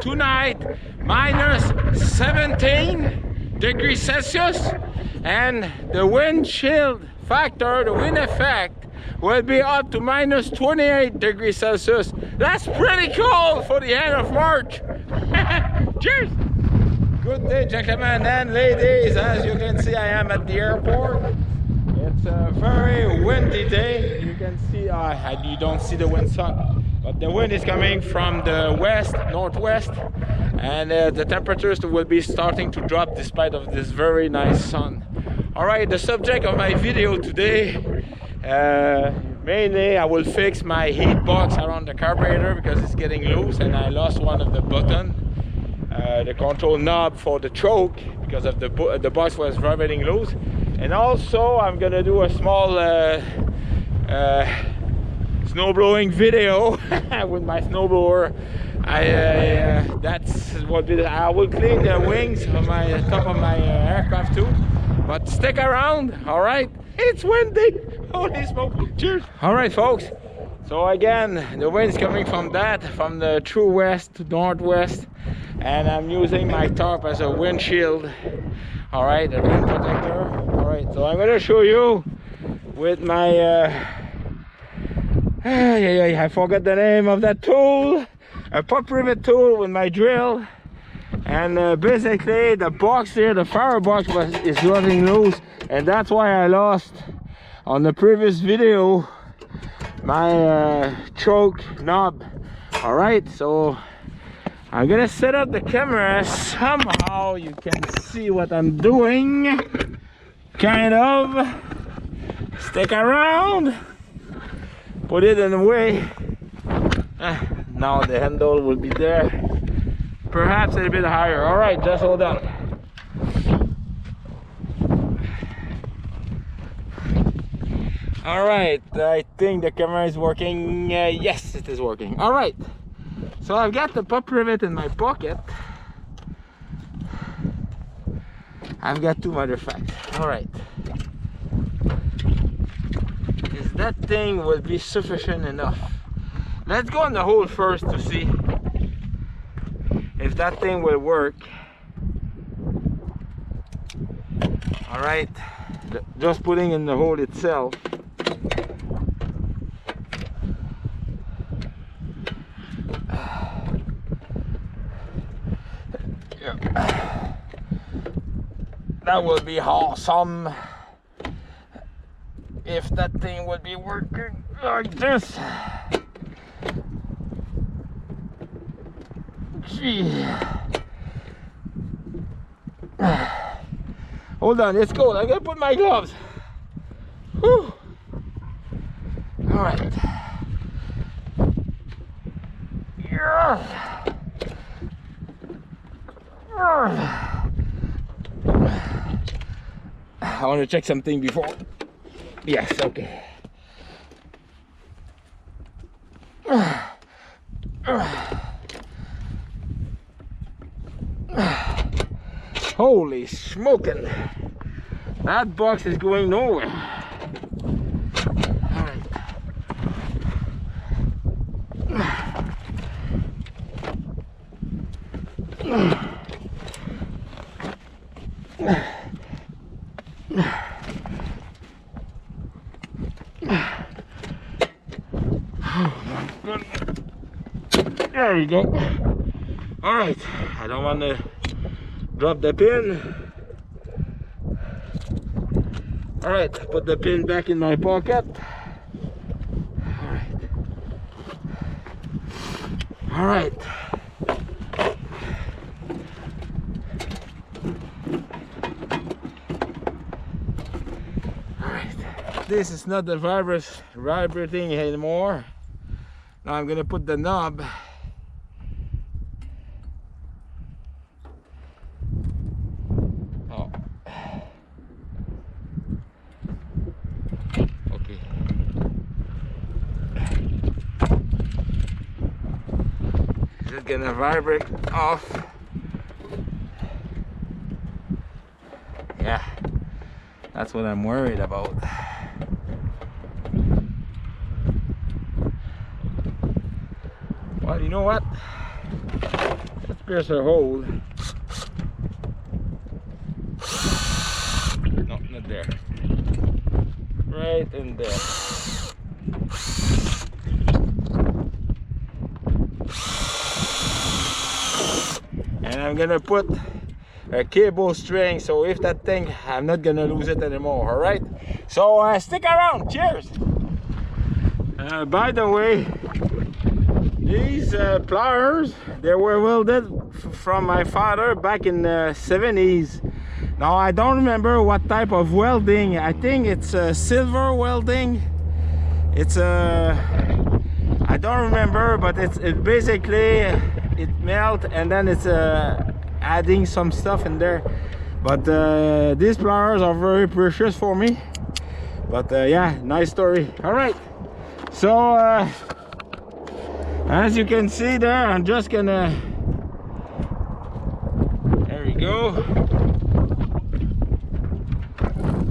Tonight, minus 17 degrees Celsius, and the wind chill factor, the wind effect, will be up to minus 28 degrees Celsius. That's pretty cold for the end of March. Cheers! Good day, gentlemen and ladies. As you can see, I am at the airport. It's a very windy day. You can see, you don't see the wind suck, but the wind is coming from the west, northwest, and the temperatures will be starting to drop despite of this very nice sun. Alright, the subject of my video today, mainly I will fix my heat box around the carburetor because it's getting loose and I lost one of the buttons. The control knob for the choke because of the box was vibrating loose, and also I'm gonna do a small snow blowing video with my snowblower. That's what I will clean the wings on my top of my aircraft too. But stick around, all right? It's windy. Holy smoke! Cheers! All right, folks. So again, the wind's coming from the true west to northwest, and I'm using my tarp as a windshield. All right, a wind protector. All right, so I'm gonna show you with my I forgot the name of that tool, a pop rivet tool with my drill, and basically the box here, the firebox is running loose, and that's why I lost on the previous video my choke knob. All right, so I'm gonna set up the camera somehow you can see what I'm doing, kind of. Stick around, put it in the way. Now the handle will be there, perhaps a little bit higher. All right, just hold on. All right, I think the camera is working. Yes, it is working. All right, so I've got the pop rivet in my pocket. I've got two, matter of fact. All right, is that thing will be sufficient enough? Let's go on the hole first to see if that thing will work. All right, just putting in the hole itself. That will be awesome if that thing would be working like this. Gee. Hold on, it's cold. I'm gonna put my gloves. Whew. All right. Yeah. I want to check something before. Yes, okay. Holy smoking! That box is going nowhere. All right. There you go. All right, I don't want to drop the pin. All right, put the pin back in my pocket. All right. All right. All right. This is not the vibrating anymore. Now I'm gonna put the knob. Oh. Okay. Is it gonna vibrate off? Yeah, that's what I'm worried about. Well, you know what? pierce a hole. No, not there. Right in there. And I'm gonna put a cable string, so if that thing, I'm not gonna lose it anymore. All right, so stick around. Cheers. By the way, these pliers, they were welded from my father back in the 70s. Now I don't remember what type of welding. I think it's silver welding. It's I don't remember, but it's basically it melt and then it's adding some stuff in there. But these pliers are very precious for me. But yeah, nice story. All right, so as you can see there, I'm just gonna, there we go,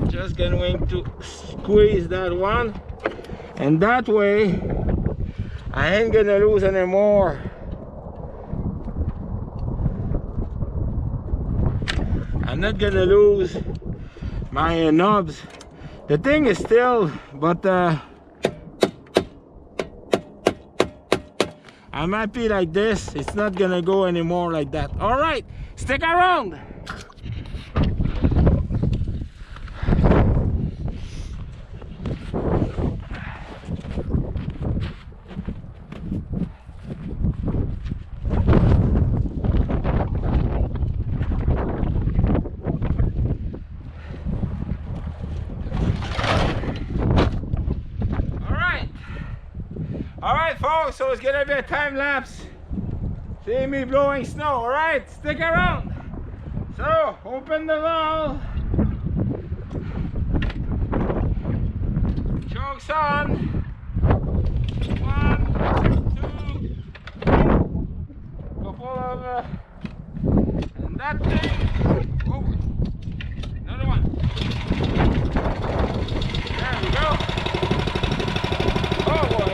just going to squeeze that one, and that way I ain't gonna lose any more. I'm not gonna lose my knobs. The thing is still, but I'm happy like this. It's not gonna go anymore like that. All right, stick around. Alright folks, so it's gonna be a time lapse. See me blowing snow, alright? Stick around. So, open the valve. Chokes on. 1, 2. Couple of and that thing. Oh, another one. There we go. Oh boy.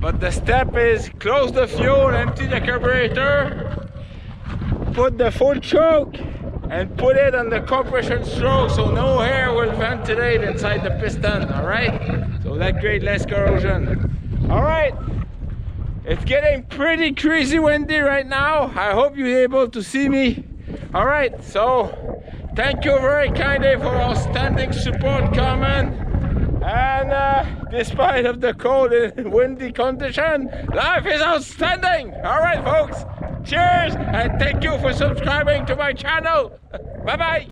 But the step is close the fuel, empty the carburetor, put the full choke, and put it on the compression stroke so no air will ventilate inside the piston, alright? So that creates less corrosion. Alright, it's getting pretty crazy windy right now. I hope you're able to see me. Alright, so thank you very kindly for our standing support comment. And despite of the cold and windy condition, life is outstanding. Alright folks, cheers and thank you for subscribing to my channel. Bye bye.